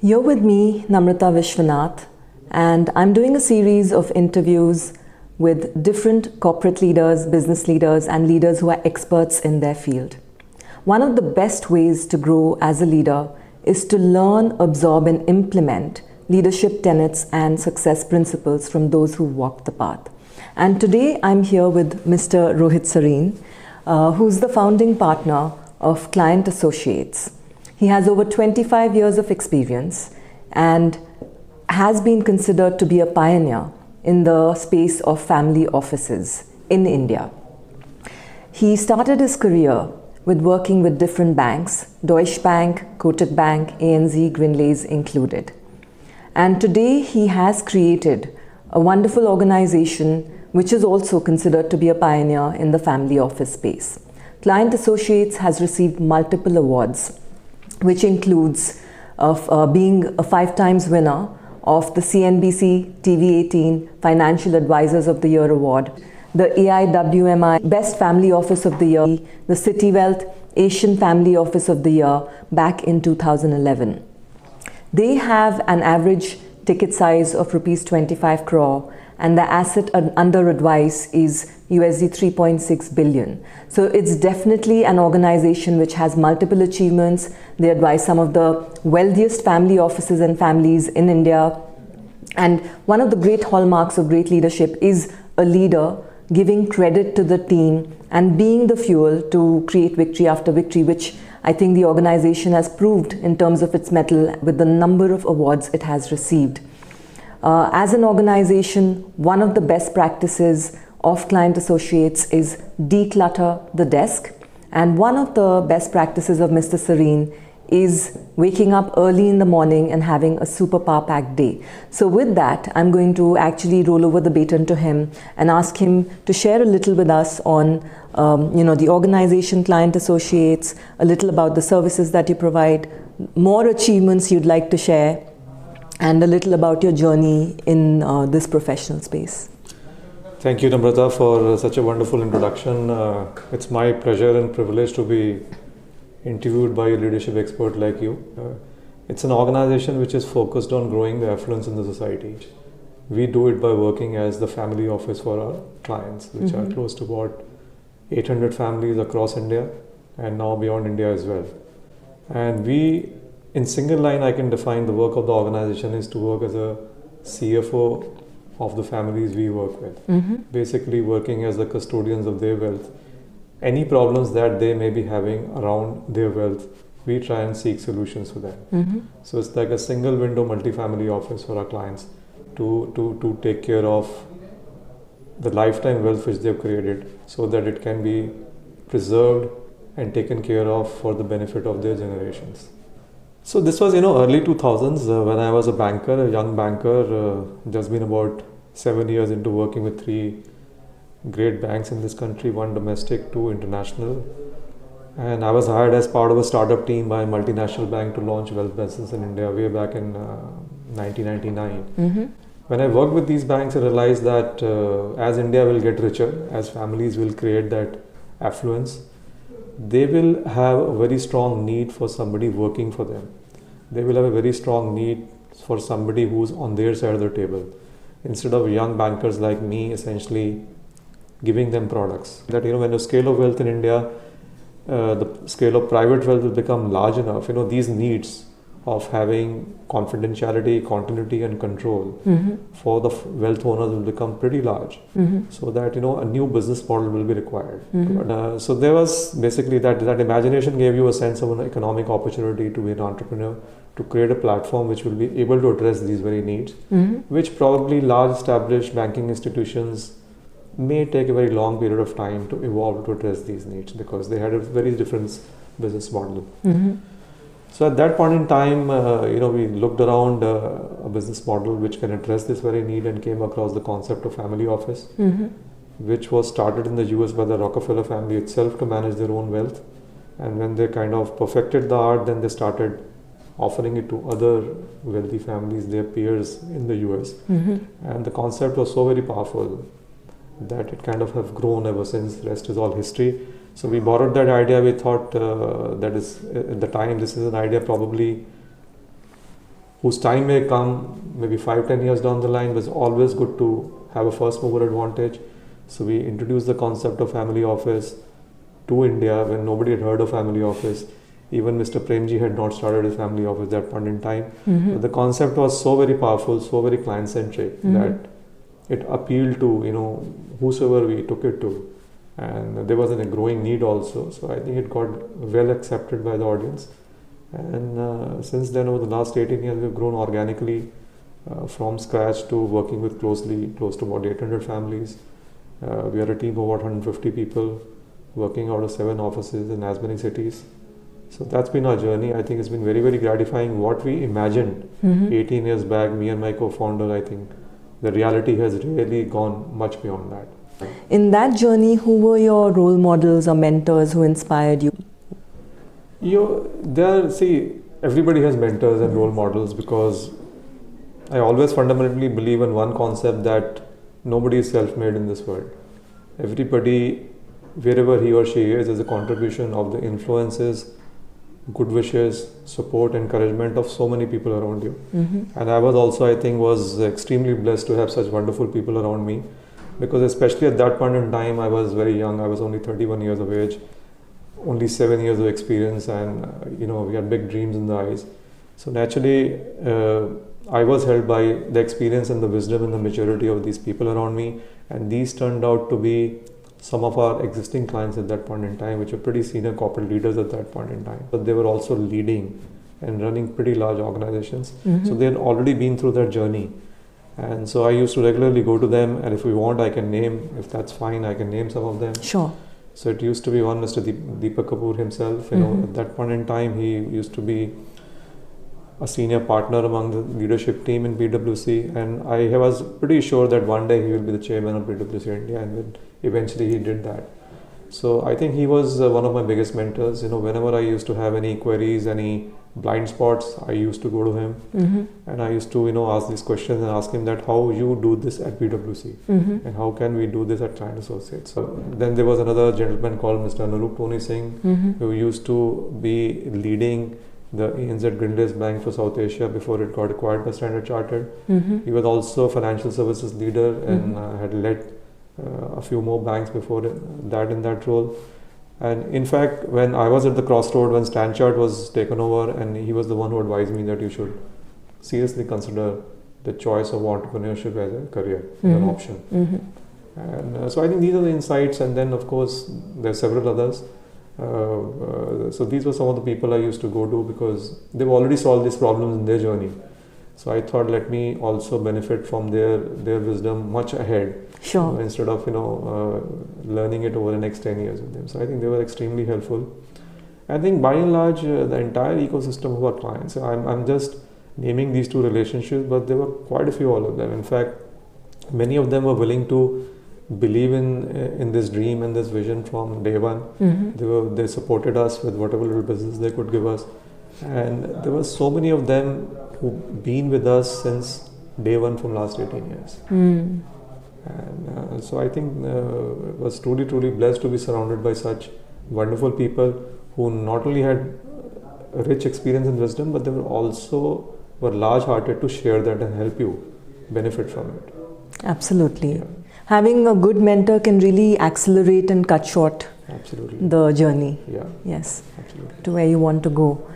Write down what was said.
You're with me, Namrata Vishwanath, and I'm doing a series of interviews with different corporate leaders, business leaders, and leaders who are experts in their field. One of the best ways to grow as a leader is to learn, absorb, and implement leadership tenets and success principles from those who walk the path. And today I'm here with Mr. Rohit Sarin, who's the founding partner of Client Associates. He has over 25 years of experience and has been considered to be a pioneer in the space of family offices in India. He started his career with working with different banks, Deutsche Bank, Kotak Bank, ANZ, Grindlays included. And today he has created a wonderful organization which is also considered to be a pioneer in the family office space. Client Associates has received multiple awards, which includes being a 5 times winner of the CNBC-TV 18 Financial Advisors of the Year Award, the AIWMI Best Family Office of the Year, the Citywealth Asian Family Office of the Year back in 2011. They have an average ticket size of rupees 25 crore and the asset under advice is USD 3.6 billion. So it's definitely an organization which has multiple achievements. They advise some of the wealthiest family offices and families in India. And one of the great hallmarks of great leadership is a leader giving credit to the team and being the fuel to create victory after victory, which I think the organization has proved in terms of its mettle with the number of awards it has received. As an organization, one of the best practices of Client Associates is declutter the desk, and one of the best practices of Mr. Sarin is waking up early in the morning and having a super power-packed day. So with that, I'm going to actually roll over the baton to him and ask him to share a little with us on the organization Client Associates, a little about the services that you provide, more achievements you'd like to share, and a little about your journey in this professional space. Thank you, Namrata, for such a wonderful introduction. It's my pleasure and privilege to be interviewed by a leadership expert like you. It's an organization which is focused on growing the affluence in the society. We do it by working as the family office for our clients, which are close to about 800 families across India and now beyond India as well. And we, in single line, I can define the work of the organization is to work as a CFO of the families we work with. Basically working as the custodians of their wealth. Any problems that they may be having around their wealth, we try and seek solutions for them. So it's like a single window multifamily office for our clients to take care of the lifetime wealth which they've created so that it can be preserved and taken care of for the benefit of their generations. So this was, early 2000s when I was a banker, a young banker, just been about 7 years into working with 3 great banks in this country, 1 domestic, 2 international. And I was hired as part of a startup team by a multinational bank to launch wealth business in India way back in 1999. When I worked with these banks, I realized that as India will get richer, as families will create that affluence, they will have a very strong need for somebody working for them. They will have a very strong need for somebody who's on their side of the table. Instead of young bankers like me essentially giving them products. That when the scale of wealth in India, the scale of private wealth will become large enough, these needs of having confidentiality, continuity and control for the wealth owners will become pretty large. So that a new business model will be required. So there was basically that imagination gave you a sense of an economic opportunity to be an entrepreneur, to create a platform which will be able to address these very needs, which probably large established banking institutions may take a very long period of time to evolve to address these needs because they had a very different business model. So at that point in time, we looked around a business model which can address this very need and came across the concept of family office, which was started in the US by the Rockefeller family itself to manage their own wealth. And when they kind of perfected the art, then they started offering it to other wealthy families, their peers in the US. And the concept was so very powerful that it kind of have grown ever since. The rest is all history. So we borrowed that idea. We thought that is at the time this is an idea probably whose time may come maybe 5-10 years down the line, but it's always good to have a first mover advantage. So we introduced the concept of family office to India when nobody had heard of family office. Even Mr. Premji had not started his family office at that point in time. But the concept was so very powerful, so very client-centric that it appealed to whosoever we took it to, and there was a growing need also. So I think it got well accepted by the audience. And since then, over the last 18 years, we've grown organically from scratch to working with close to about 800 families. We are a team of about 150 people working out of 7 offices in as many cities. So that's been our journey. I think it's been very, very gratifying. What we imagined 18 years back, me and my co-founder, I think the reality has really gone much beyond that. In that journey, who were your role models or mentors who inspired you? Everybody has mentors and role models, because I always fundamentally believe in one concept, that nobody is self-made in this world. Everybody, wherever he or she is a contribution of the influences, good wishes, support, encouragement of so many people around you. And I was also, I think, was extremely blessed to have such wonderful people around me, because especially at that point in time, I was very young. I was only 31 years of age, only 7 years of experience, and we had big dreams in the eyes. So naturally, I was held by the experience and the wisdom and the maturity of these people around me, and these turned out to be some of our existing clients at that point in time, which were pretty senior corporate leaders at that point in time. But they were also leading and running pretty large organizations. So they had already been through that journey. And so I used to regularly go to them, and if we want, I can name, if that's fine, I can name some of them. Sure. So it used to be one Mr. Deepak Kapoor himself. At that point in time, he used to be a senior partner among the leadership team in PwC, and I was pretty sure that one day he will be the chairman of PwC India, and then eventually he did that. So I think he was one of my biggest mentors. Whenever I used to have any queries, any blind spots, I used to go to him, and I used to ask these questions and ask him that how you do this at PwC, and how can we do this at Client Associates. So then there was another gentleman called Mr. Anurup Tony Singh, who used to be leading the ANZ Grindlace Bank for South Asia before it got acquired by Standard Chartered. He was also a financial services leader and had led a few more banks before that in that role. And in fact, when I was at the crossroad, when Stanchart was taken over, and he was the one who advised me that you should seriously consider the choice of entrepreneurship as a career, as an option. And so I think these are the insights, and then of course there are several others. So these were some of the people I used to go to, because they've already solved these problems in their journey. So I thought, let me also benefit from their wisdom much ahead. Sure. Instead of learning it over the next 10 years with them. So I think they were extremely helpful. I think by and large, the entire ecosystem of our clients, I'm just naming these 2 relationships, but there were quite a few, all of them. In fact, many of them were willing to believe in this dream and this vision from day one. They supported us with whatever little business they could give us, and there were so many of them who've been with us since day one from last 18 years. And so I think was truly blessed to be surrounded by such wonderful people who not only had a rich experience and wisdom, but they were also large-hearted to share that and help you benefit from it. Absolutely. Yeah. Having a good mentor can really accelerate and cut short Absolutely. the journey. Yeah. Yes. Absolutely. To where you want to go.